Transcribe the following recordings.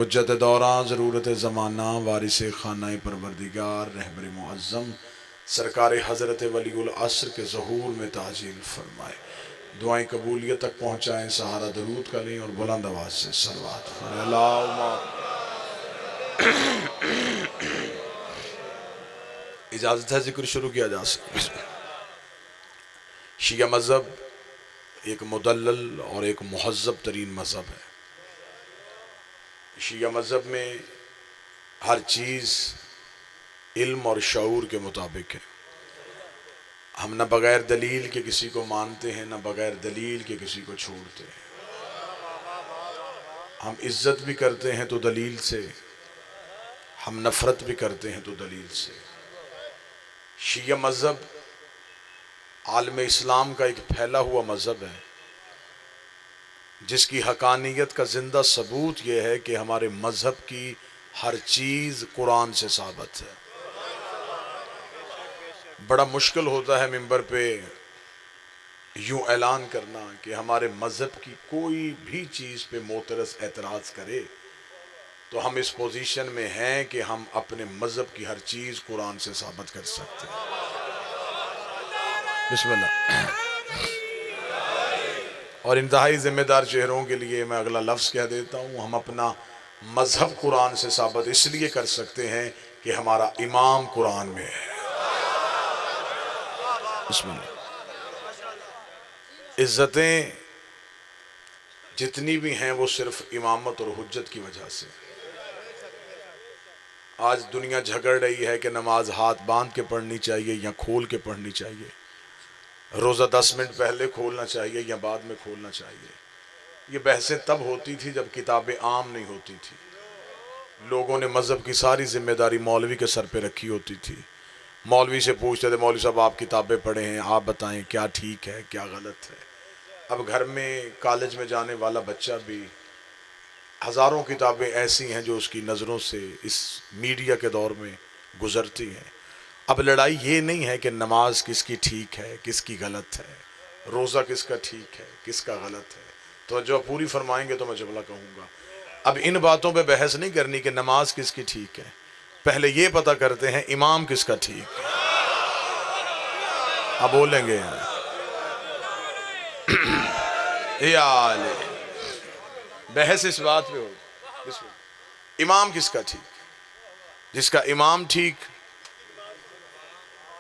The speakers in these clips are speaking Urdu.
حجت دوران ضرورت زمانہ وارث خانہ پروردگار رہبر معظم سرکار حضرت ولی العصر کے ظہور میں تعجیل فرمائے، دعائیں قبولیت تک پہنچائیں، سہارا درود کا لیں اور بلند آواز سے صلوات فرمائیں۔ اللہم اجازت ہے ذکر شروع کیا جا سکتا ہے۔ شیعہ مذہب ایک مدلل اور ایک مہذب ترین مذہب ہے۔ شیعہ مذہب میں ہر چیز علم اور شعور کے مطابق ہے۔ ہم نہ بغیر دلیل کے کسی کو مانتے ہیں، نہ بغیر دلیل کے کسی کو چھوڑتے ہیں۔ ہم عزت بھی کرتے ہیں تو دلیل سے، ہم نفرت بھی کرتے ہیں تو دلیل سے۔ شیعہ مذہب عالم اسلام کا ایک پھیلا ہوا مذہب ہے، جس کی حقانیت کا زندہ ثبوت یہ ہے کہ ہمارے مذہب کی ہر چیز قرآن سے ثابت ہے۔ بڑا مشکل ہوتا ہے ممبر پہ یوں اعلان کرنا کہ ہمارے مذہب کی کوئی بھی چیز پہ معترض اعتراض کرے تو ہم اس پوزیشن میں ہیں کہ ہم اپنے مذہب کی ہر چیز قرآن سے ثابت کر سکتے ہیں۔ بسم اللہ۔ اور انتہائی ذمہ دار چہروں کے لیے میں اگلا لفظ کہہ دیتا ہوں، ہم اپنا مذہب قرآن سے ثابت اس لیے کر سکتے ہیں کہ ہمارا امام قرآن میں ہے۔ بسم اللہ۔ عزتیں جتنی بھی ہیں وہ صرف امامت اور حجت کی وجہ سے۔ آج دنیا جھگڑ رہی ہے کہ نماز ہاتھ باندھ کے پڑھنی چاہیے یا کھول کے پڑھنی چاہیے، روزہ 10 منٹ پہلے کھولنا چاہیے یا بعد میں کھولنا چاہیے۔ یہ بحثیں تب ہوتی تھی جب کتابیں عام نہیں ہوتی تھی، لوگوں نے مذہب کی ساری ذمہ داری مولوی کے سر پہ رکھی ہوتی تھی۔ مولوی سے پوچھتے تھے، مولوی صاحب آپ کتابیں پڑھے ہیں، آپ بتائیں کیا ٹھیک ہے کیا غلط ہے۔ اب گھر میں کالج میں جانے والا بچہ بھی ہزاروں کتابیں ایسی ہیں جو اس کی نظروں سے اس میڈیا کے دور میں گزرتی ہیں۔ اب لڑائی یہ نہیں ہے کہ نماز کس کی ٹھیک ہے کس کی غلط ہے، روزہ کس کا ٹھیک ہے کس کا غلط ہے، تو جو پوری فرمائیں گے تو میں جملہ کہوں گا۔ اب ان باتوں پہ بحث نہیں کرنی کہ نماز کس کی ٹھیک ہے، پہلے یہ پتہ کرتے ہیں امام کس کا ٹھیک ہے۔ اب بولیں گے یا علی، بحث اس بات پہ ہوگی امام کس کا ٹھیک ہے۔ جس کا امام ٹھیک،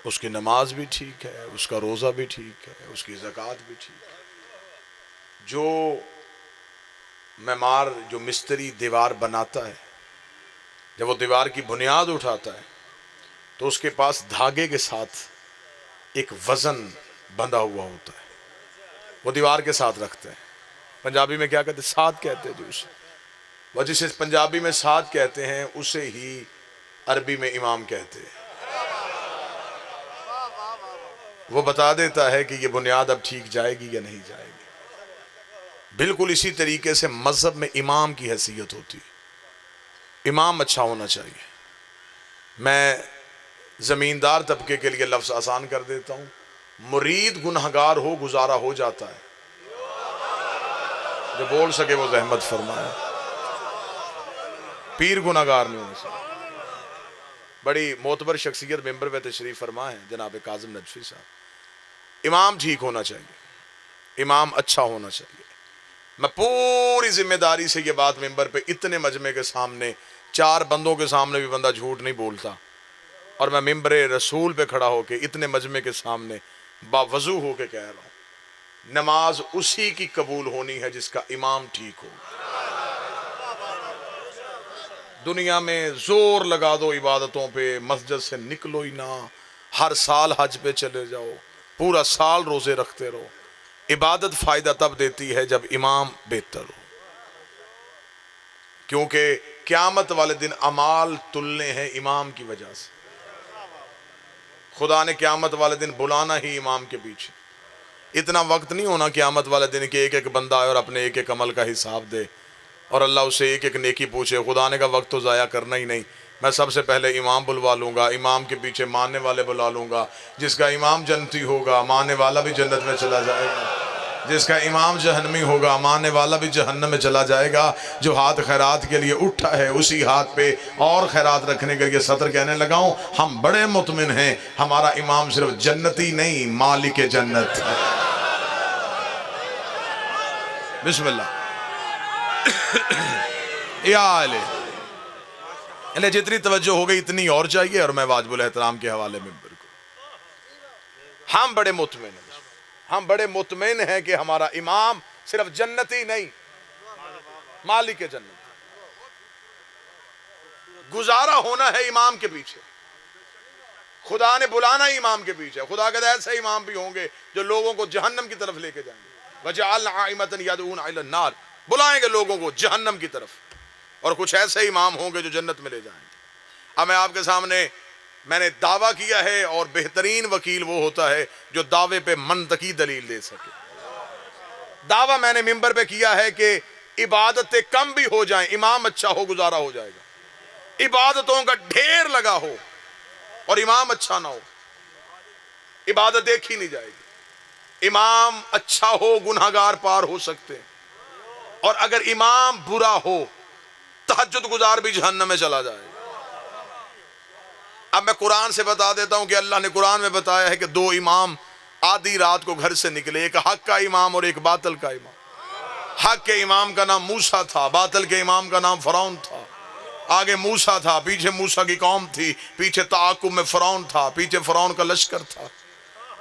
اس کی نماز بھی ٹھیک ہے، اس کا روزہ بھی ٹھیک ہے، اس کی زکوٰۃ بھی ٹھیک ہے۔ جو معمار، جو مستری دیوار بناتا ہے، جب وہ دیوار کی بنیاد اٹھاتا ہے تو اس کے پاس دھاگے کے ساتھ ایک وزن بندھا ہوا ہوتا ہے، وہ دیوار کے ساتھ رکھتے ہیں۔ پنجابی میں کیا کہتے ہیں؟ ساتھ کہتے ہیں جو اسے، وہ جسے پنجابی میں ساتھ کہتے ہیں اسے ہی عربی میں امام کہتے ہیں۔ وہ بتا دیتا ہے کہ یہ بنیاد اب ٹھیک جائے گی یا نہیں جائے گی۔ بالکل اسی طریقے سے مذہب میں امام کی حیثیت ہوتی ہے، امام اچھا ہونا چاہیے۔ میں زمیندار طبقے کے لیے لفظ آسان کر دیتا ہوں، مرید گنہگار ہو گزارا ہو جاتا ہے، جو بول سکے وہ زحمت فرمائے۔ پیر گنہگار نہیں ہونا چاہیے۔ بڑی معتبر شخصیت ممبر پہ تشریف فرما ہے جناب کاظم نجفی صاحب۔ امام ٹھیک ہونا چاہیے، امام اچھا ہونا چاہیے۔ میں پوری ذمہ داری سے یہ بات ممبر پہ اتنے مجمع کے سامنے، 4 بندوں کے سامنے بھی بندہ جھوٹ نہیں بولتا، اور میں ممبر رسول پہ کھڑا ہو کے اتنے مجمع کے سامنے باوضو ہو کے کہہ رہا ہوں، نماز اسی کی قبول ہونی ہے جس کا امام ٹھیک ہو۔ دنیا میں زور لگا دو عبادتوں پہ، مسجد سے نکلو ہی نہ، ہر سال حج پہ چلے جاؤ، پورا سال روزے رکھتے رہو، عبادت فائدہ تب دیتی ہے جب امام بہتر ہو، کیونکہ قیامت والے دن اعمال تلنے ہیں امام کی وجہ سے۔ خدا نے قیامت والے دن بلانا ہی امام کے پیچھے۔ اتنا وقت نہیں ہونا قیامت والے دن کہ ایک ایک بندہ آئے اور اپنے ایک ایک عمل کا حساب دے اور اللہ اسے ایک ایک نیکی پوچھے۔ خدا نے کا وقت تو ضائع کرنا ہی نہیں، میں سب سے پہلے امام بلوا لوں گا، امام کے پیچھے ماننے والے بلا لوں گا، جس کا امام جنتی ہوگا ماننے والا بھی جنت میں چلا جائے گا۔ جس کا امام جہنمی ہوگا ماننے والا بھی جہنم میں چلا جائے گا۔ جو ہاتھ خیرات کے لیے اٹھا ہے اسی ہاتھ پہ اور خیرات رکھنے کے لیے سطر کہنے لگاؤں ہم بڑے مطمئن ہیں ہمارا امام صرف جنتی نہیں مالک جنت ہے۔ بسم اللہ یا علیہ جتنی توجہ ہو گئی اتنی اور چاہیے، اور میں واجب الاحترام کے حوالے ممبر کو ہم بڑے مطمئن ہیں، ہم بڑے مطمئن ہیں کہ ہمارا امام صرف جنتی نہیں مالک جنت۔ گزارا ہونا ہے امام کے پیچھے، خدا نے بلانا ہی امام کے پیچھے۔ خدا کے ایسے امام بھی ہوں گے جو لوگوں کو جہنم کی طرف لے کے جائیں گے، وَجَعَلْنَا أَئِمَّةً يَدْعُونَ إِلَى النَّارِ، بلائیں گے لوگوں کو جہنم کی طرف، اور کچھ ایسے امام ہوں گے جو جنت میں لے جائیں گے۔ اب میں آپ کے سامنے میں نے دعویٰ کیا ہے، اور بہترین وکیل وہ ہوتا ہے جو دعوے پہ منطقی دلیل دے سکے۔ دعویٰ میں نے ممبر پہ کیا ہے کہ عبادتیں کم بھی ہو جائیں، امام اچھا ہو گزارا ہو جائے گا۔ عبادتوں کا ڈھیر لگا ہو اور امام اچھا نہ ہو، عبادت دیکھی نہیں جائے گی۔ امام اچھا ہو گناہگار پار ہو سکتے ہیں، اور اگر امام برا ہو تہجد گزار بھی جہنم میں چلا جائے گا۔ اب میں قرآن سے بتا دیتا ہوں کہ اللہ نے قرآن میں بتایا ہے کہ دو امام آدھی رات کو گھر سے نکلے، ایک حق کا امام اور ایک باطل کا امام۔ حق کے امام کا نام موسیٰ تھا، باطل کے امام کا نام فرعون تھا۔ آگے موسیٰ تھا، پیچھے موسیٰ کی قوم تھی، پیچھے تعاقب میں فرعون تھا، پیچھے فرعون کا لشکر تھا۔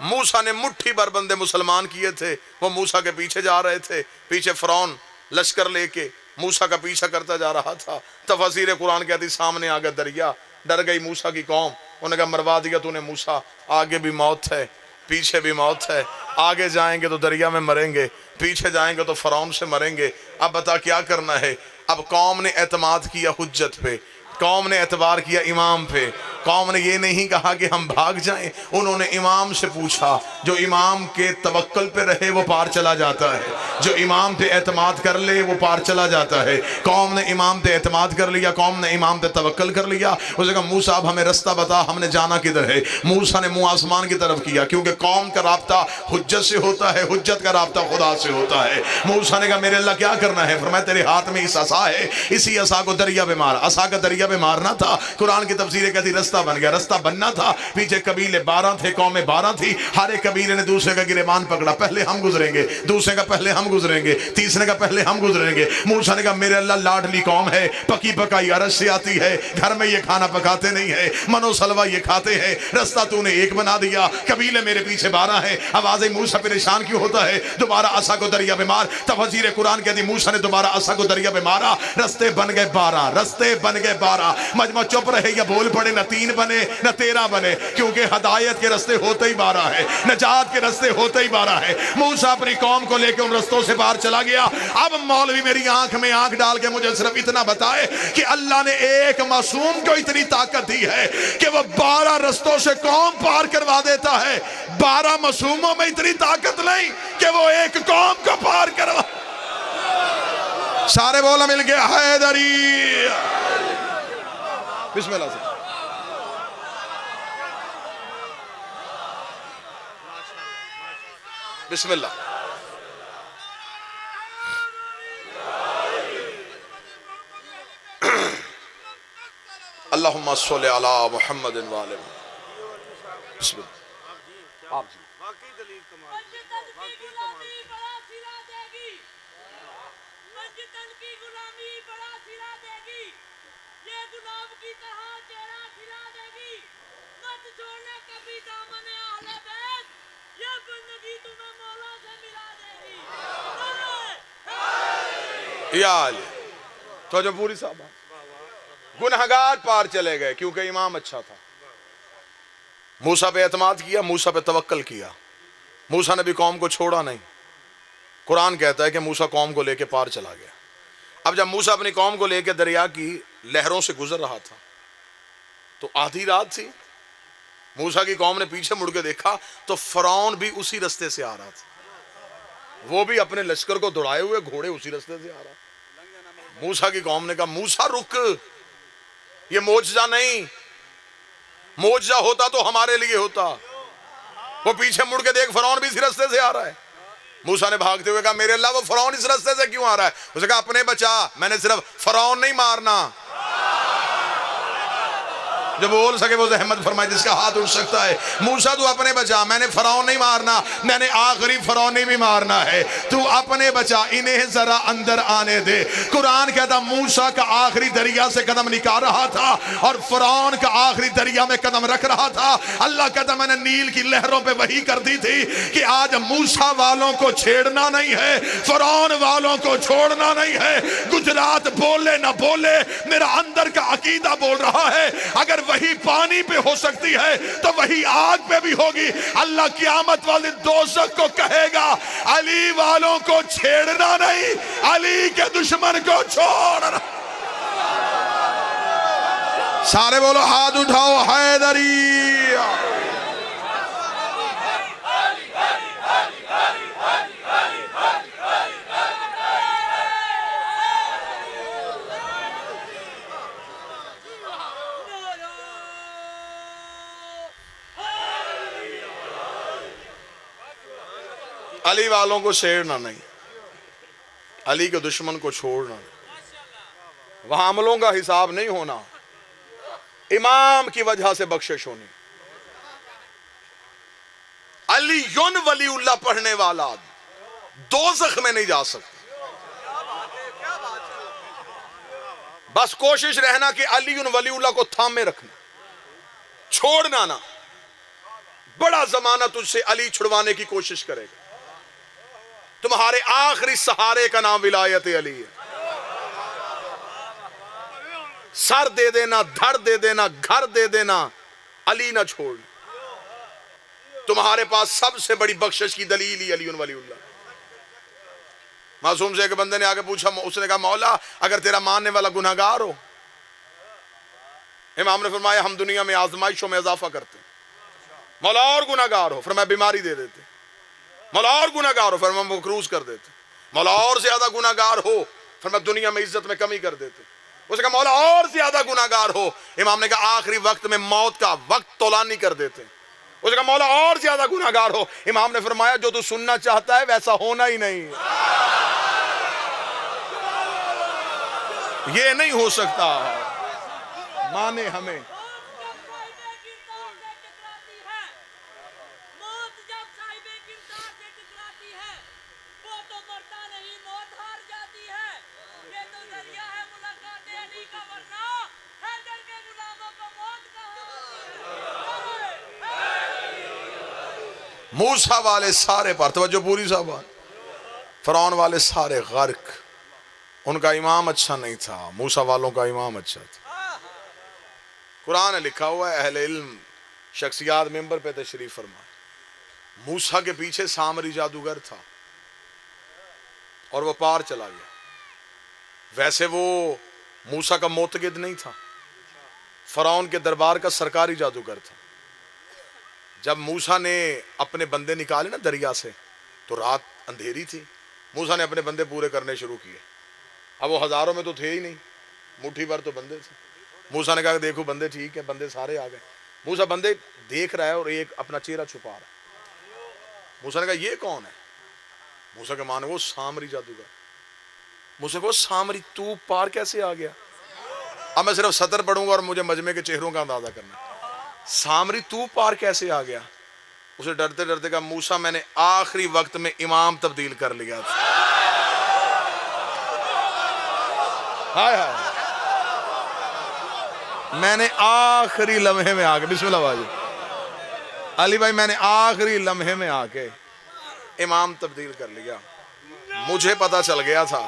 موسیٰ نے مٹھی بھر بندے مسلمان کیے تھے، وہ موسیٰ کے پیچھے جا رہے تھے، پیچھے فرعون لشکر لے کے موسیٰ کا پیچھا کرتا جا رہا تھا۔ تفسیر قرآن کہتی سامنے آگے دریا، ڈر گئی موسیٰ کی قوم، انہوں نے کہا مروا دیا تو نے موسیٰ، آگے بھی موت ہے پیچھے بھی موت ہے، آگے جائیں گے تو دریا میں مریں گے، پیچھے جائیں گے تو فرعون سے مریں گے، اب بتا کیا کرنا ہے۔ اب قوم نے اعتماد کیا حجت پہ، قوم نے اعتبار کیا امام پہ، قوم نے یہ نہیں کہا کہ ہم بھاگ جائیں، انہوں نے امام سے پوچھا، جو امام کے توکل پہ رہے وہ پار چلا جاتا ہے، جو امام پہ اعتماد کر لے وہ پار چلا جاتا ہے۔ قوم نے امام پہ اعتماد کر لیا، قوم نے امام پہ توکل کر لیا۔ اس نے کہا موسیٰ اب ہمیں رستہ بتا، ہم نے جانا کدھر ہے۔ موسیٰ نے منہ آسمان کی طرف کیا، کیونکہ قوم کا رابطہ حجت سے ہوتا ہے، حجت کا رابطہ خدا سے ہوتا ہے۔ موسیٰ نے کہا میرے اللہ کیا کرنا ہے؟ فرمایا تیرے ہاتھ میں اس عصا ہے، اسی عصا کو دریا پہ مار۔ عصا کا دریا پہ مارنا تھا، قرآن کی تفسیر کہتی رستہ بن گیا۔ رستہ بننا تھا، پیچھے قبیلے 12 تھے، قومیں 12 تھی، ہر ایک قبیلے نے دوسرے کا گریبان پکڑا، پہلے ہم گزریں گے، دوسرے کا پہلے ہم گزریں گے، تیسرے کا پہلے ہم گزریں گے۔ موسیٰ نے کہا میرے اللہ لاڈلی قوم ہے، پکی پکائی عرش سے آتی ہے، گھر میں یہ کھانا پکاتے نہیں ہے، منو سلوہ یہ کھاتے ہیں، رستہ تو نے ایک بنا دیا، قبیلے میرے پیچھے 12 ہیں۔ آواز موسیٰ پریشان کیوں ہوتا ہے؟ دوبارہ عصا کو دریا پہ مار۔ تفسیر قرآن کہتی موسیٰ نے دوبارہ عصا کو دریا پہ مارا، رستے بن گئے 12، رستے بن گئے 12۔ مجمع چپ رہے یا بول پڑے، نہ 3 بنے نہ 13 بنے، کیونکہ ہدایت کے رستے ہوتے ہی 12 ہے، نجات کے رستے ہوتے ہی 12 ہے۔ موسیٰ اپنی قوم کو لے کے ان رستوں سے باہر چلا گیا۔ اب مولوی میری آنکھ میں آنکھ ڈال کے مجھے صرف اتنا بتائے کہ اللہ نے ایک معصوم کو اتنی طاقت دی ہے کہ وہ 12 رستوں سے قوم پار کروا دیتا ہے، 12 معصوموں میں اتنی طاقت نہیں کہ وہ ایک قوم کو پار کروا۔ سارے بولا مل گیا حیدری۔ بسم اللہ سے بسم اللہ۔ اللہم صلی علی محمد وآلہ بسم اللہ۔ آپ جی یا علی تو جو پوری صاحبہ گنہگار پار چلے گئے کیونکہ امام اچھا تھا۔ موسیٰ پہ اعتماد کیا، موسیٰ پہ توکل کیا، موسیٰ نے بھی قوم کو چھوڑا نہیں۔ قرآن کہتا ہے کہ موسیٰ قوم کو لے کے پار چلا گیا۔ اب جب موسیٰ اپنی قوم کو لے کے دریا کی لہروں سے گزر رہا تھا تو آدھی رات تھی، موسیٰ کی قوم نے پیچھے مڑ کے دیکھا تو فرعون بھی اسی رستے سے آ رہا تھا، وہ بھی اپنے لشکر کو دوڑائے ہوئے گھوڑے اسی رستے سے آ رہا۔ موسیٰ کی قوم نے کہا موسیٰ رک، یہ معجزہ نہیں، معجزہ ہوتا تو ہمارے لیے ہوتا۔ وہ پیچھے مڑ کے دیکھ فرعون بھی اسی رستے سے آ رہا ہے، موسیٰ نے بھاگتے ہوئے کہا میرے اللہ وہ فرعون اس راستے سے کیوں آ رہا ہے؟ اس نے کہا اپنے بچا، میں نے صرف فرعون نہیں مارنا. جو بول سکے وہ زحمت فرمائے جس کا ہاتھ اٹھ سکتا ہے. موسیٰ تو اپنے بچا، میں نے فرعون نہیں مارنا، میں نے آخری فرعونی بھی مارنا ہے. تو اپنے بچا، انہیں ذرا اندر آنے دے. قرآن کہتا موسیٰ کا آخری دریا سے قدم نکال رہا تھا اور فرعون کا آخری دریا میں قدم رکھ رہا تھا. اللہ کہتا میں نے نیل کی لہروں پہ وحی کر دی تھی کہ آج موسیٰ والوں کو چھیڑنا نہیں ہے، فرعون والوں کو چھوڑنا نہیں ہے. گجرات بولے نہ بولے، میرا اندر کا عقیدہ بول رہا ہے اگر وہی پانی پہ ہو سکتی ہے تو وہی آگ پہ بھی ہوگی. اللہ قیامت والے دوزخ کو کہے گا علی والوں کو چھیڑنا نہیں، علی کے دشمن کو چھوڑنا. سارے بولو ہاتھ اٹھاؤ حیدری. علی والوں کو چھیڑنا نہیں، علی کے دشمن کو چھوڑنا نہیں. وہاں عملوں کا حساب نہیں ہونا، امام کی وجہ سے بخشش ہونی. علی ولی اللہ پڑھنے والا دوزخ میں نہیں جا سکتا. بس کوشش رہنا کہ علی ولی اللہ کو تھامے رکھنا، چھوڑنا نہ. بڑا زمانہ تجھ سے علی چھڑوانے کی کوشش کرے گا. تمہارے آخری سہارے کا نام ولایت علی ہے. سر دے دینا، دھڑ دے دینا، گھر دے دینا، علی نہ چھوڑ. تمہارے پاس سب سے بڑی بخشش کی دلیل ہی علی ولی اللہ. معصوم سے ایک بندے نے آگے پوچھا، اس نے کہا مولا اگر تیرا ماننے والا گناہگار ہو. امام نے فرمایا ہم دنیا میں آزمائشوں میں اضافہ کرتے ہیں. مولا اور گناہگار ہو، فرمایا بیماری دے دیتے. مولا اور گناہگار ہو، فرمایا مکروز کر دیتے. مولا اور زیادہ گناہگار ہو، فرمایا دنیا میں عزت میں کمی کر دیتے. اس نے کہا مولا اور زیادہ گناہگار ہو. امام نے کہا آخری وقت میں موت کا وقت طولانی کر دیتے. اس نے کہا مولا اور زیادہ گناہگار ہو. امام نے فرمایا جو تو سننا چاہتا ہے ویسا ہونا ہی نہیں. یہ نہیں ہو سکتا. مانے ہمیں موسیٰ والے سارے پر توجہ پوری صاحب، فرعون والے سارے غرق. ان کا امام اچھا نہیں تھا، موسیٰ والوں کا امام اچھا تھا. قرآن نے لکھا ہوا ہے اہل علم شخصیات ممبر پہ تشریف فرمائے. موسیٰ کے پیچھے سامری جادوگر تھا اور وہ پار چلا گیا. ویسے وہ موسیٰ کا معتقد نہیں تھا، فرعون کے دربار کا سرکاری جادوگر تھا. جب موسیٰ نے اپنے بندے نکالے نا دریا سے تو رات اندھیری تھی. موسیٰ نے اپنے بندے پورے کرنے شروع کیے. اب وہ ہزاروں میں تو تھے ہی نہیں، مٹھی بھر تو بندے تھے. موسیٰ نے کہا کہ دیکھو بندے ٹھیک ہیں، بندے سارے آ گئے. موسیٰ بندے دیکھ رہا ہے اور ایک اپنا چہرہ چھپا رہا ہے. موسیٰ نے کہا یہ کون ہے؟ موسیٰ کے معنی وہ سامری جادوگر. موسیٰ کو سامری تو پار کیسے آ گیا؟ اب میں صرف سطر پڑھوں گا اور مجھے مجمع کے چہروں کا اندازہ کرنا. سامری تو پار کیسے آ گیا؟ اسے ڈرتے ڈرتے کہا موسیٰ میں نے آخری وقت میں امام تبدیل کر لیا تھا. ہائے ہائے، میں نے آخری لمحے میں آ کے، بسم اللہ بھائی علی بھائی، میں نے آخری لمحے میں آ کے امام تبدیل کر لیا. مجھے پتا چل گیا تھا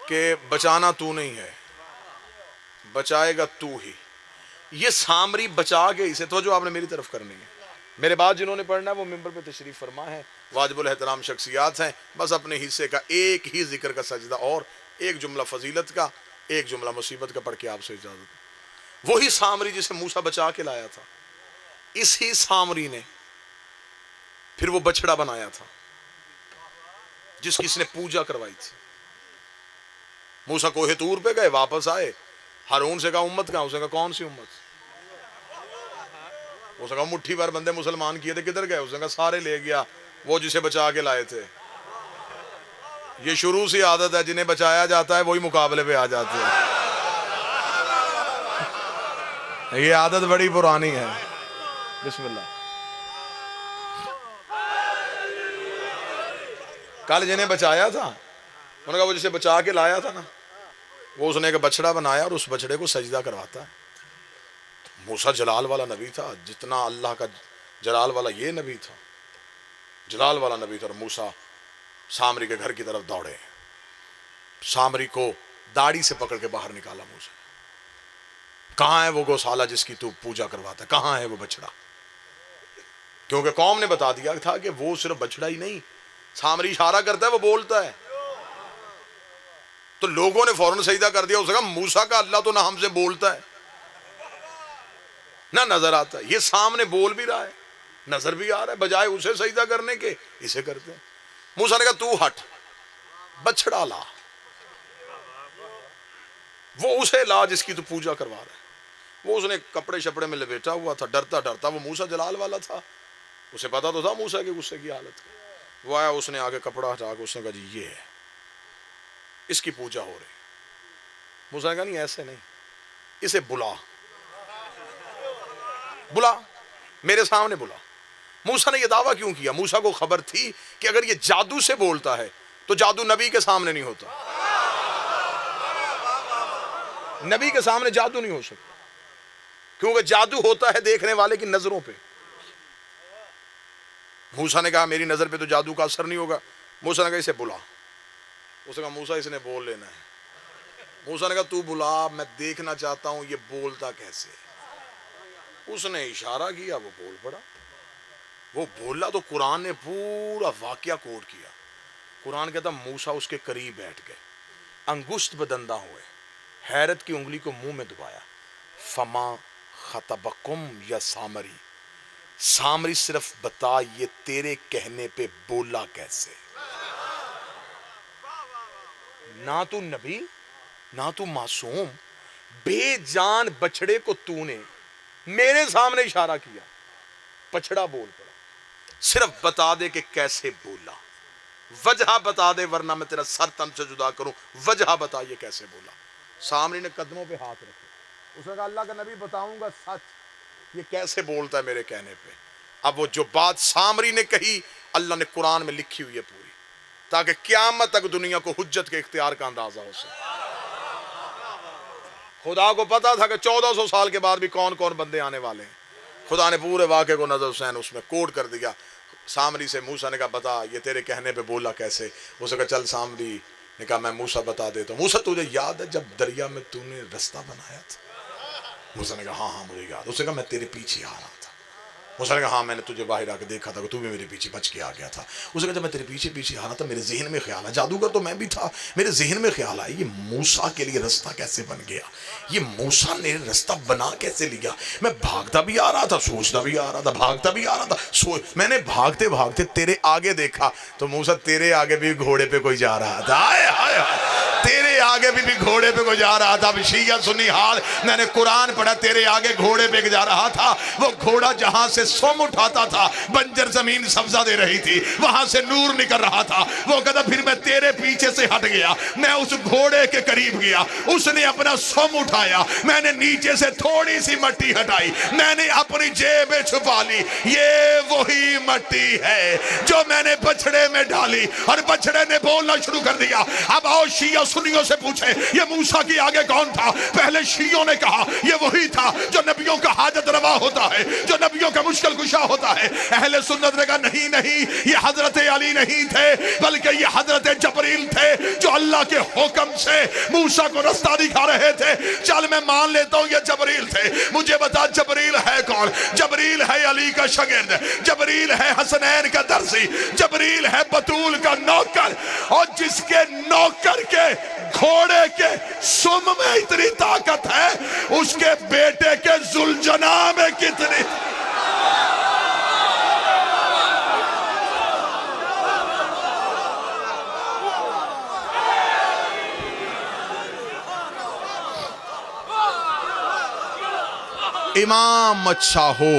کہ بچانا تو نہیں ہے، بچائے گا تو ہی. یہ سامری بچا کے اسے تو جو آپ نے میری طرف کرنی ہے. میرے بعد جنہوں نے پڑھنا ہے وہ ممبر پہ تشریف فرما ہے، واجب الاحترام شخصیات ہیں. بس اپنے حصے کا ایک ہی ذکر کا سجدہ اور ایک جملہ فضیلت کا، ایک جملہ مصیبت کا پڑھ کے آپ سے اجازت. وہی سامری جسے موسیٰ بچا کے لایا تھا، اسی سامری نے پھر وہ بچڑا بنایا تھا جس کی اس نے پوجا کروائی تھی. موسیٰ کوہ طور پہ گئے، واپس آئے. ہارون سے کہا امت کہاں؟ اس نے کہا کون سی امت؟ اس نے کہا مٹھی بھر بندے مسلمان کیے تھے کدھر گئے؟ اس نے کہا سارے لے گیا وہ جسے بچا کے لائے تھے۔ یہ شروع سے عادت ہے، جنہیں بچایا جاتا ہے وہی مقابلے پہ آ جاتے ہیں۔ یہ عادت بڑی پرانی ہے۔ بسم اللہ۔ کل جنہیں بچایا تھا انہوں نے کہا وہ جسے بچا کے لایا تھا نا، وہ اس نے ایک بچڑا بنایا اور اس بچڑے کو سجدہ کرواتا ہے۔ موسیٰ جلال والا نبی تھا، جتنا اللہ کا جلال والا یہ نبی تھا، جلال والا نبی تھا۔ اور موسیٰ سامری کے گھر کی طرف دوڑے، سامری کو داڑھی سے پکڑ کے باہر نکالا موسیٰ۔ کہاں ہے وہ گوشالہ جس کی تو پوجا کرواتا ہے؟ کہاں ہے وہ بچڑا؟ کیونکہ قوم نے بتا دیا تھا کہ وہ صرف بچڑا ہی نہیں، سامری اشارہ کرتا ہے، وہ بولتا ہے۔ تو لوگوں نے فوراً سجدہ کر دیا۔ اس نے کہا موسیٰ کا اللہ تو نہ ہم سے بولتا ہے نہ نظر آتا ہے، یہ سامنے بول بھی رہا ہے نظر بھی آ رہا ہے، بجائے اسے سجدہ کرنے کے اسے کرتے ہیں۔ موسیٰ نے کہا تو ہٹ، بچڑا لا، وہ اسے لا جس کی تو پوجا کروا رہا ہے۔ وہ اس نے کپڑے شپڑے میں لپیٹا ہوا تھا، ڈرتا ڈرتا، وہ موسیٰ جلال والا تھا، اسے پتا تو تھا موسیٰ کے غصے کی حالت۔ وہ آیا، اس نے آگے کپڑا ہٹا کے اس نے کہا جی یہ ہے، اس کی پوجا ہو رہی۔ موسیٰ نے کہا نہیں ایسے نہیں، اسے بلا بلا، میرے سامنے بلا۔ موسیٰ نے یہ دعویٰ کیوں کیا؟ موسیٰ کو خبر تھی کہ اگر یہ جادو سے بولتا ہے تو جادو نبی کے سامنے نہیں ہوتا، نبی کے سامنے جادو نہیں ہو سکتا، کیونکہ جادو ہوتا ہے دیکھنے والے کی نظروں پہ۔ موسیٰ نے کہا میری نظر پہ تو جادو کا اثر نہیں ہوگا۔ موسیٰ نے کہا اسے بلا۔ اس نے کہا موسیٰ اس نے بول لینا ہے۔ موسیٰ نے کہا تو بلا، میں دیکھنا چاہتا ہوں یہ بولتا کیسے۔ اس نے اشارہ کیا، وہ بول پڑا۔ وہ بولا تو قرآن نے پورا واقعہ کوٹ کیا۔ قرآن کہتا موسیٰ اس کے قریب بیٹھ گئے، انگشت بدندہ ہوئے، حیرت کی انگلی کو منہ میں دبایا۔ فما خطبکم یا سامری، سامری صرف بتا یہ تیرے کہنے پہ بولا کیسے؟ نہ تو نبی نہ تو معصوم، بے جان بچڑے کو تو نے میرے سامنے اشارہ کیا، بچڑا بول پڑا۔ صرف بتا دے کہ کیسے بولا، وجہ بتا دے ورنہ میں تیرا سر تن سے جدا کروں، وجہ بتا یہ کیسے بولا۔ سامری نے قدموں پہ ہاتھ رکھے، اس نے کہا اللہ کا نبی بتاؤں گا سچ، یہ کیسے بولتا ہے میرے کہنے پہ۔ اب وہ جو بات سامری نے کہی اللہ نے قرآن میں لکھی ہوئی ہے پوری، تاکہ قیامت تک دنیا کو حجت کے اختیار کا اندازہ ہو سکے۔ خدا کو پتا تھا کہ 1400 سال کے بعد بھی کون کون بندے آنے والے ہیں۔ خدا نے پورے واقعے کو نظر حسین اس میں کوڈ کر دیا۔ سامری سے موسیٰ نے کہا بتا یہ تیرے کہنے پہ بولا کیسے؟ اس نے کہا چل، سامری نے کہا میں موسیٰ بتا دیتا ہوں۔ موسیٰ تجھے یاد ہے جب دریا میں تو نے رستہ بنایا تھا؟ موسیٰ نے کہا ہاں ہاں مجھے یاد۔ اس نے کہا میں تیرے پیچھے آ رہا تھا۔ موسیٰ نے کہا ہاں میں نے تجھے باہر آ کے دیکھا تھا کہ تو بھی میرے پیچھے بچ کے آ گیا تھا۔ اس نے کہا جب میں تیرے پیچھے پیچھے آ رہا تھا میرے ذہن میں خیال ہے، جادوگر تو میں بھی تھا، میرے ذہن میں خیال آیا یہ موسیٰ کے لیے رستہ کیسے بن گیا، یہ موسیٰ نے رستہ بنا کیسے لیا۔ میں بھاگتا بھی آ رہا تھا، سوچتا بھی آ رہا تھا، بھاگتا بھی آ رہا تھا، میں نے بھاگتے بھاگتے تیرے آگے دیکھا تو موسیٰ تیرے آگے بھی گھوڑے پہ کوئی جا رہا تھا، تیرے آگے بھی گھوڑے پہ کوئی جا رہا تھا۔ شیعہ سنی حال میں نے قرآن پڑھا، تیرے آگے گھوڑے پہ جا رہا تھا۔ وہ گھوڑا جہاں سے سم اٹھاتا تھا بنجر زمین سبزہ دے رہی تھی، وہاں سے نور نکل رہا تھا۔ وہ کہتا پھر میں تیرے پیچھے سے ہٹ گیا، میں اس گھوڑے کے قریب گیا، اس نے اپنا سم اٹھایا، میں نے نیچے سے تھوڑی سی مٹی ہٹائی، میں نے اپنی جیب میں چھپا لی، یہ وہی مٹی ہے جو میں نے بچڑے میں ڈالی، اور بچڑے نے بولنا شروع کر دیا۔ اب آؤ شیعہ سنیوں سے پوچھیں یہ موسیٰ کی آگے کون تھا؟ پہلے شیعوں نے کہا یہ وہی تھا جو نبیوں کا حاجت روا ہوتا ہے، جو نبیوں کا مشکل کشا ہوتا ہے۔ اہل سنت نے کہا نہیں نہیں، یہ حضرت علی نہیں تھے بلکہ یہ حضرت جبریل تھے جو اللہ کے حکم سے موسیٰ کو رستہ دکھا رہے تھے۔ چل میں مان لیتا ہوں یہ جبریل تھے، مجھے بتا جبریل ہے کون؟ جبریل ہے علی کا شاگرد، جبریل ہے حسنین کا درزی، جبریل ہے بطول کا نوکر، اور جس کے نوکر کے گھوڑے کے سم میں اتنی طاقت ہے اس کے بیٹے کے ذوالجناح میں کتنی۔ امام اچھا ہو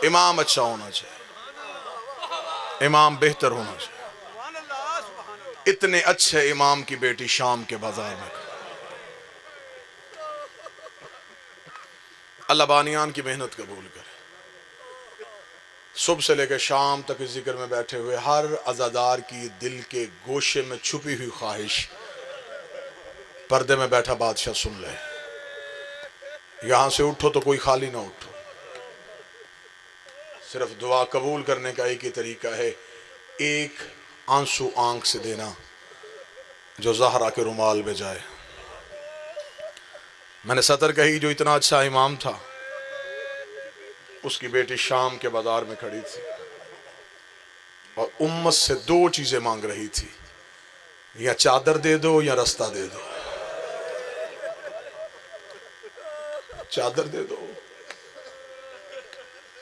امام اچھا ہونا چاہیے، امام بہتر ہونا چاہیے۔ اتنے اچھے امام کی بیٹی شام کے بازار میں، اللہ بانیان کی محنت قبول کرے۔ صبح سے لے کے شام تک اس ذکر میں بیٹھے ہوئے ہر عزادار کی دل کے گوشے میں چھپی ہوئی خواہش پردے میں بیٹھا بادشاہ سن لے۔ یہاں سے اٹھو تو کوئی خالی نہ اٹھو، صرف دعا قبول کرنے کا ایک ہی طریقہ ہے، ایک آنسو آنکھ سے دینا جو زہرا کے رومال میں جائے۔ میں نے سطر کہی، جو اتنا اچھا امام تھا اس کی بیٹی شام کے بازار میں کھڑی تھی اور امت سے دو چیزیں مانگ رہی تھی، یا چادر دے دو یا رستہ دے دو۔ چادر دے دو،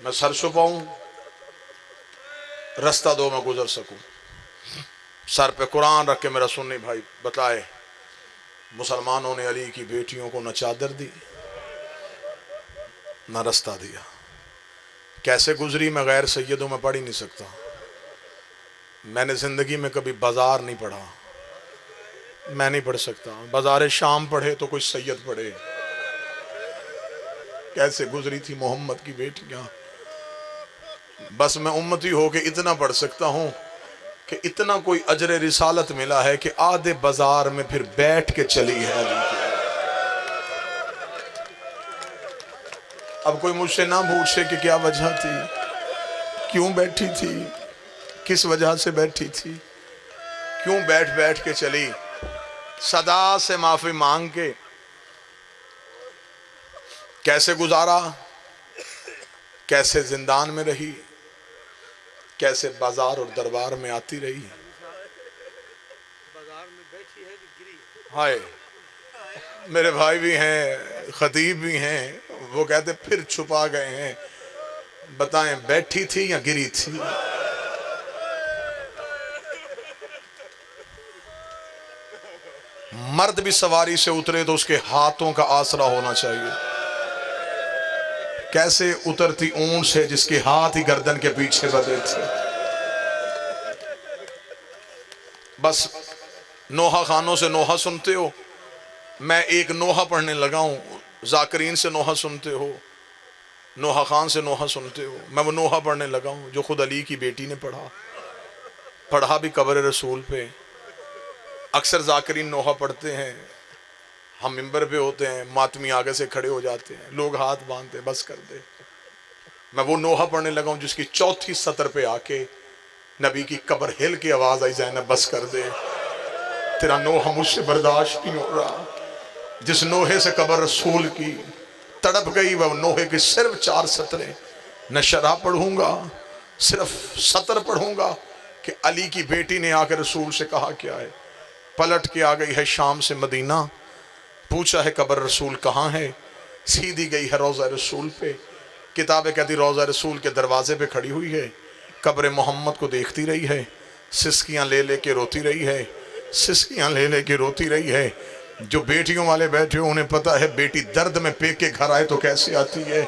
میں سر چھپاؤں، رستہ دو میں گزر سکوں۔ سر پہ قرآن رکھ کے میرا سنی بھائی بتائے، مسلمانوں نے علی کی بیٹیوں کو نہ چادر دی نہ رستہ دیا۔ کیسے گزری میں غیر سیدوں میں پڑھ ہی نہیں سکتا۔ میں نے زندگی میں کبھی بازار نہیں پڑھا، میں نہیں پڑھ سکتا۔ بازار شام پڑھے تو کوئی سید پڑھے۔ کیسے گزری تھی محمد کی بیٹیاں۔ بس میں امتی ہو کے اتنا پڑھ سکتا ہوں کہ اتنا کوئی اجر رسالت ملا ہے کہ آدھے بازار میں پھر بیٹھ کے چلی ہے علی کی۔ اب کوئی مجھ سے نہ پوچھے کہ کیا وجہ تھی، کیوں بیٹھی تھی، کس وجہ سے بیٹھی تھی، کیوں بیٹھ کے چلی۔ صدا سے معافی مانگ کے کیسے گزارا، کیسے زندان میں رہی، کیسے بازار اور دربار میں آتی رہی۔ ہائے، میرے بھائی بھی ہیں، خطیب بھی ہیں، وہ کہتے پھر چھپا گئے ہیں، بتائیں بیٹھی تھی یا گری تھی۔ مرد بھی سواری سے اترے تو اس کے ہاتھوں کا آسرا ہونا چاہیے۔ کیسے اترتی اونٹ سے جس کے ہاتھ ہی گردن کے پیچھے بدے تھے۔ بس نوحہ خانوں سے نوحہ سنتے ہو، میں ایک نوحہ پڑھنے لگا ہوں۔ ذاکرین سے نوحہ سنتے ہو، نوحہ خان سے نوحہ سنتے ہو، میں وہ نوحہ پڑھنے لگا ہوں جو خود علی کی بیٹی نے پڑھا بھی قبر رسول پہ۔ اکثر ذاکرین نوحہ پڑھتے ہیں، ہم منبر پہ ہوتے ہیں، ماتمی آگے سے کھڑے ہو جاتے ہیں، لوگ ہاتھ باندھتے ہیں، بس کر دے۔ میں وہ نوحہ پڑھنے لگا ہوں جس کی چوتھی سطر پہ آ کے نبی کی قبر ہل کی آواز آئی، زینب بس کر دے، تیرا نوحہ مجھ سے برداشت نہیں ہو رہا۔ جس نوحے سے قبر رسول کی تڑپ گئی، وہ نوحے کی صرف 4 سطریں، نہ شرح پڑھوں گا، صرف سطر پڑھوں گا کہ علی کی بیٹی نے آ کے رسول سے کہا کیا ہے۔ پلٹ کے آ گئی ہے شام سے مدینہ، پوچھا ہے قبر رسول کہاں ہے، سیدھی گئی ہے روضہ رسول پہ۔ کتابیں کہتی روضہ رسول کے دروازے پہ کھڑی ہوئی ہے، قبر محمد کو دیکھتی رہی ہے، سسکیاں لے لے کے روتی رہی ہے، سسکیاں لے لے کے روتی رہی ہے۔ جو بیٹیوں والے بیٹھے ہو انہیں پتا ہے بیٹی درد میں پیک کے گھر آئے تو کیسے آتی ہے،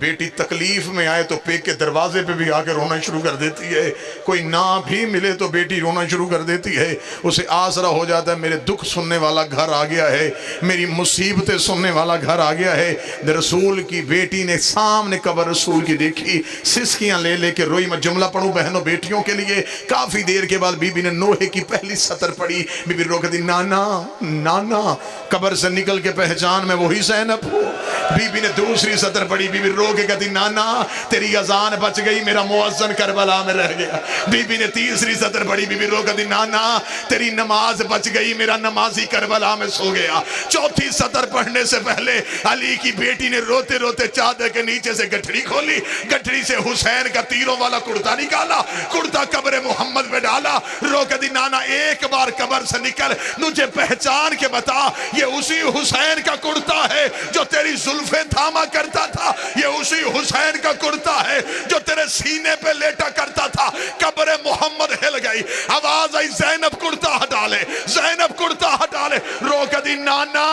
بیٹی تکلیف میں آئے تو پیک کے دروازے پہ بھی آ کے رونا شروع کر دیتی ہے۔ کوئی نہ بھی ملے تو بیٹی رونا شروع کر دیتی ہے، اسے آسرا ہو جاتا ہے میرے دکھ سننے والا گھر آ گیا ہے، میری مصیبتیں سننے والا گھر آ گیا ہے۔ رسول کی بیٹی نے سامنے قبر رسول کی دیکھی، سسکیاں لے لے کے روئی۔ میں جملہ پڑھوں بہنوں بیٹیوں کے لیے۔ کافی دیر کے بعد بی بی نے نوحے کی پہلی سطر پڑھی، بی بی رو کہتی نانا نانا، قبر سے نکل کے پہچان میں وہی زینب ہوں۔ بی بی نے دوسری سطر پڑھی، بی بی رو کے کہتی نانا تیری اذان بچ گئی، میرا مؤذن کربلا میں رہ گیا۔ بی بی نے تیسری سطر پڑھی، بی بی رو کہتی نانا تیری نماز بچ گئی، میرا نمازی کربلا میں سو گیا۔ چوتھی سطر پڑھنے سے پہلے علی کی بیٹی نے روتے روتے چادر کے نیچے سے گٹھڑی کھولی، گٹھڑی سے حسین کا تیروں والا کرتا نکالا، کرتا قبر محمد پہ ڈالا، رو کہتی نانا ایک بار قبر سے نکل، مجھے پہچان کے بتا یہ اسی حسین کا کرتا ہے جو تیری زلفیں تھاما کرتا تھا، یہ اسی حسین کا کرتا ہے جو تیرے سینے پہ لیٹا کرتا تھا۔ قبر محمد ہل گئی، آواز آئی زینب کرتا ہٹا لے، زینب کرتا ہٹا لے، رو کے دی نانا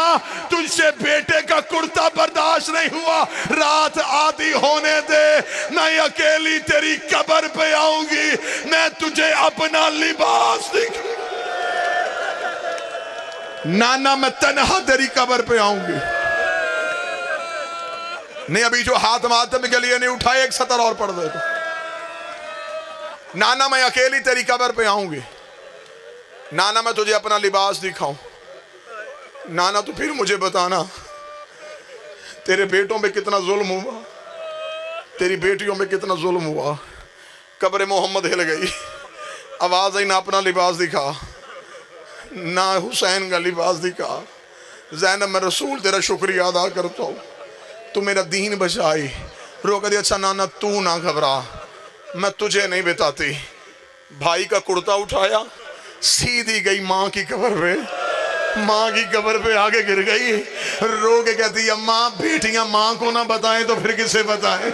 تجھ سے بیٹے کا کرتا برداشت نہیں ہوا، رات آدھی ہونے دے، میں اکیلی تیری قبر پہ آؤں گی، میں تجھے اپنا لباس دکھاؤں، نانا میں تنہا تیری قبر پہ آؤں گی۔ نہیں ابھی جو ہاتھ ماتم کے لیے نہیں اٹھائے، ایک سطر اور پڑھ دے تو، نانا میں اکیلی تیری قبر پہ آؤں گی، نانا میں تجھے اپنا لباس دکھاؤں، نانا تو پھر مجھے بتانا تیرے بیٹوں میں کتنا ظلم ہوا، تیری بیٹیوں میں کتنا ظلم ہوا۔ قبر محمد ہل گئی، آواز آئی نہ اپنا لباس دکھا، نہ حسین کا لباس دکھا۔ زینب میں رسول تیرا شکریہ ادا کرتا ہوں، تو میرا دین بچائی۔ رو کر دی اچھا نانا تو نہ گھبرا، میں تجھے نہیں بتاتی۔ بھائی کا کرتا اٹھایا، سیدھی گئی ماں کی قبر پہ، ماں کی قبر پہ آگے گر گئی، رو کے کہتی اماں بیٹیاں ماں کو نہ بتائیں تو پھر کسے بتائیں؟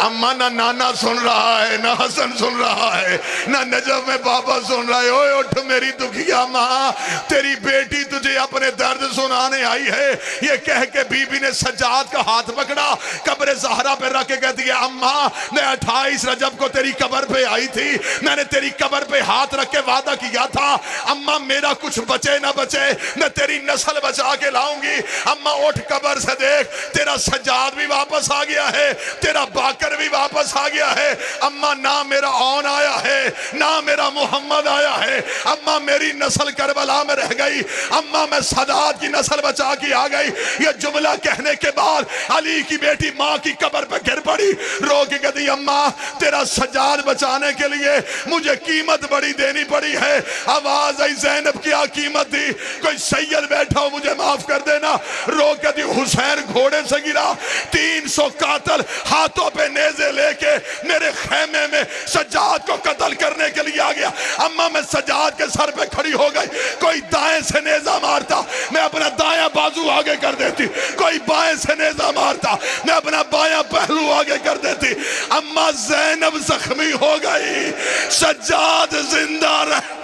اماں نہ نانا سن رہا ہے، نہ حسن سن رہا ہے، نہ نجف میں پاپا سن رہا ہے۔ اوے اٹھ میری دکھیا ماں، تیری بیٹی تجھے اپنے درد سنانے آئی ہے۔ یہ کہہ کے بی بی نے سجاد کا ہاتھ پکڑا، قبر زہرا پہ رکھ کے کہتی ہے اماں میں 28 رجب کو تیری قبر پہ آئی تھی، میں نے تیری قبر پہ ہاتھ رکھ کے وعدہ کیا تھا اماں میرا کچھ بچے نہ بچے میں تیری نسل بچا کے لاؤں گی۔ اماں اٹھ قبر سے دیکھ، تیرا سجاد بھی واپس آ گیا ہے، تیرا باکر بھی واپس آ گیا ہے۔ اماں نہ میرا اون آیا ہے، نہ میرا محمد آیا ہے۔ اماں میری نسل کربلا میں رہ گئی، اماں میں سادات کی نسل بچا کے آ گئی۔ یہ جملہ کہنے کے بعد علی کی بیٹی ماں کی قبر پہ گر پڑی، رو کے کہتی اماں تیرا سجاد بچانے کے لیے مجھے قیمت بڑی دینی پڑی ہے۔ آواز آئی زینب کیا قیمت دی؟ کوئی سید بیٹھا ہو مجھے معاف کر دینا۔ رو کے دی حسین گھوڑے سے گرا، 300 قاتل ہاتھوں پہ نیزے لے کے میرے خیمے میں سجاد کو قتل کرنے کے لیے آ گیا۔ اماں میں سجاد کے سر پہ کھڑی ہو گئی، کوئی دائیں سے نیزہ مارتا میں اپنا دایاں بازو آگے کر دیتی، کوئی بائیں سے نیزہ مارتا میں اپنا بایاں پہلو آگے کر دیتی۔ اماں زینب زخمی ہو گئی، سجاد زندہ رہ